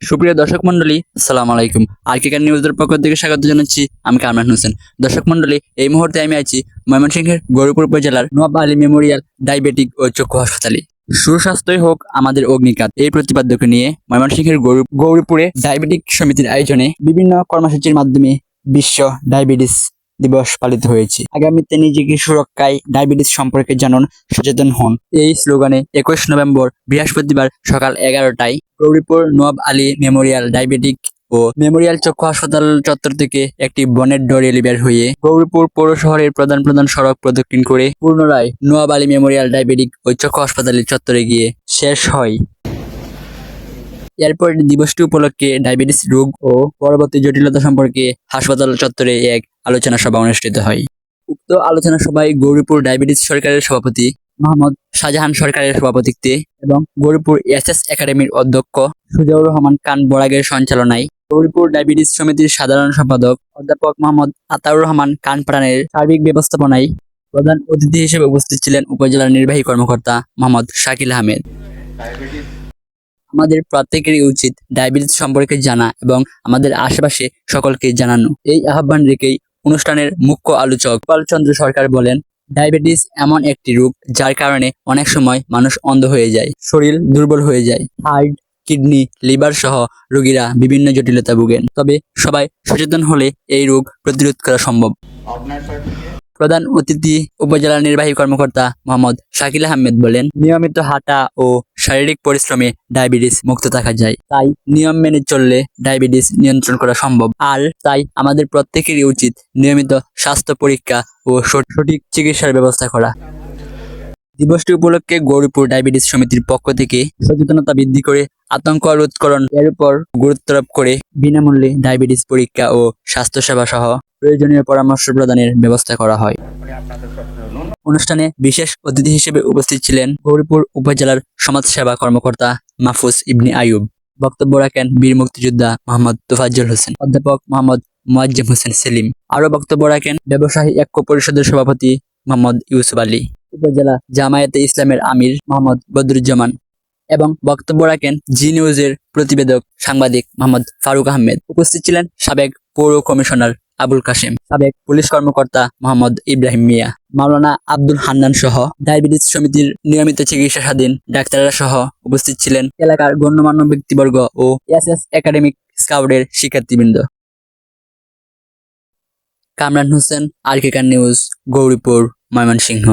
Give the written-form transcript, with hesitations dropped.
সুপ্রিয় দর্শক মন্ডলী, আসসালামু আলাইকুম। আরকেকার নিউজের পক্ষ থেকে স্বাগত জানাচ্ছি। আমি কামরান হোসেন। দর্শক মন্ডলী, এই মুহূর্তে আমি আছি ময়মনসিংহের গৌরীপুর উপজেলার নওয়াব আলী মেমোরিয়াল ডায়াবেটিক ও চক্ষু হাসপাতালে। সুস্বাস্থ্যই হোক আমাদের অগ্নিকাত, এই প্রতিপাদ্যকে নিয়ে ময়মনসিংহের গৌরীপুরে ডায়াবেটিক সমিতির আয়োজনে বিভিন্ন কর্মসূচির মাধ্যমে বিশ্ব ডায়াবেটিস দিবস পালিত হয়েছে। আগামীতে নিজেকে সুরক্ষায় ডায়াবেটিস সম্পর্কে জানুন, সচেতন হন, এই স্লোগানে 21 নভেম্বর বৃহস্পতিবার সকাল 11টায় গৌরীপুর নওয়াব আলী মেমোরিয়াল ডায়াবেটিক ও মেমোরিয়াল চক্ষু হাসপাতাল চত্বর থেকে একটি বনের ডোরিয়ালি বের হয়ে গৌরীপুর পৌর শহরের প্রধান প্রধান সড়ক প্রদক্ষিণ করে পুনরায় নওয়াব আলী মেমোরিয়াল ডায়াবেটিক ও চক্ষু হাসপাতালের চত্বরে গিয়ে শেষ হয়। এরপর দিবসটি উপলক্ষে ডায়াবেটিস রোগ ও পরবর্তী জটিলতা সম্পর্কে হাসপাতাল চত্বরে এক আলোচনা সভা অনুষ্ঠিত হয়। উক্ত আলোচনা সভায় গৌরীপুর ডায়াবেটিস সরকারের সভাপতি মোহাম্মদ শাহজাহান সরকারের সভাপতিত্বে এবং গৌরীপুর এসএস একাডেমির অধ্যক্ষ সুজাউর রহমান খান বরাগের সঞ্চালনায় গৌরীপুর ডায়াবেটিস সমিতির সাধারণ সম্পাদক অধ্যাপক মোহাম্মদ আতাউর রহমান খান প্রাণের সার্বিক ব্যবস্থাপনায় প্রধান অতিথি হিসেবে উপস্থিত ছিলেন উপজেলার নির্বাহী কর্মকর্তা মোহাম্মদ শাকিল আহমেদ। আমাদের প্রত্যেকেরই উচিত ডায়াবেটিস সম্পর্কে জানা এবং আমাদের আশেপাশে সকলকে জানানো। এই আহ্বান রেখেই অনুষ্ঠানের মুখ্য আলোচক গোপালচন্দ্র সরকার বলেন, ডায়াবেটিস এমন একটি রোগ যার কারণে অনেক সময় মানুষ অন্ধ হয়ে যায়, শরীর দুর্বল হয়ে যায়। হার্ট, কিডনি, লিভার সহ রোগীরা বিভিন্ন জটিলতা ভোগেন। তবে সবাই সচেতন হলে এই রোগ প্রতিরোধ করা সম্ভব। প্রধান অতিথি উপজেলা নির্বাহী কর্মকর্তা মোহাম্মদ শাকিল আহমেদ বলেন, নিয়মিত হাঁটা ও শারীরিক পরিশ্রমে ডায়াবেটিস মুক্ত থাকা যায়। তাই নিয়ম মেনে চললে ডায়াবেটিস নিয়ন্ত্রণ করা সম্ভব। আর তাই আমাদের প্রত্যেকেরই উচিত নিয়মিত স্বাস্থ্য পরীক্ষা ও সঠিক চিকিৎসার ব্যবস্থা করা। দিবসটি উপলক্ষে গৌরীপুর ডায়াবেটিস সমিতির পক্ষ থেকে সচেতনতা বৃদ্ধি করে আতঙ্ক রোধকরণ এর উপর গুরুত্বারোপ করে বিনামূল্যে ডায়াবেটিস পরীক্ষা ও স্বাস্থ্যসেবা সহ প্রয়োজনীয় পরামর্শ প্রদানের ব্যবস্থা করা হয়। অনুষ্ঠানে বিশেষ অতিথি হিসেবে উপস্থিত ছিলেন গৌরীপুর উপজেলার সমাজসেবা কর্মকর্তা মাহফুজ ইবনে আইয়ুব। বক্তব্য রাখেন বীর মুক্তিযোদ্ধা মোহাম্মদ তোফাজ্জল হোসেন, অধ্যাপক মোহাম্মদ মুয়াজ্জেম হোসেন সেলিম। আরও বক্তব্য রাখেন ব্যবসায়ী ঐক্য পরিষদের সভাপতি মোহাম্মদ ইউসুফ আলী, উপজেলা জামায়াতে ইসলামের আমির মোহাম্মদ বদরুজ্জামান এবং বক্তব্য রাখেন জি নিউজের প্রতিবেদক সাংবাদিক মোহাম্মদ ফারুক আহমেদ। উপস্থিত ছিলেন সাবেক পৌর কমিশনার আবুল কাশেম, সাবেক পুলিশ কর্মকর্তা মোহাম্মদ ইব্রাহিম মিয়া, মাওলানা আব্দুল হান্নান সহ ডায়াবেটিস সমিতির নিয়মিত চিকিৎসাধীন ডাক্তাররা সহ উপস্থিত ছিলেন এলাকার গণ্যমান্য ব্যক্তিবর্গ ও এসএস একাডেমিক স্কাউটের শিক্ষার্থীবৃন্দ। কামরান হোসেন, আরকেকার নিউজ, গৌরীপুর, ময়মনসিংহ।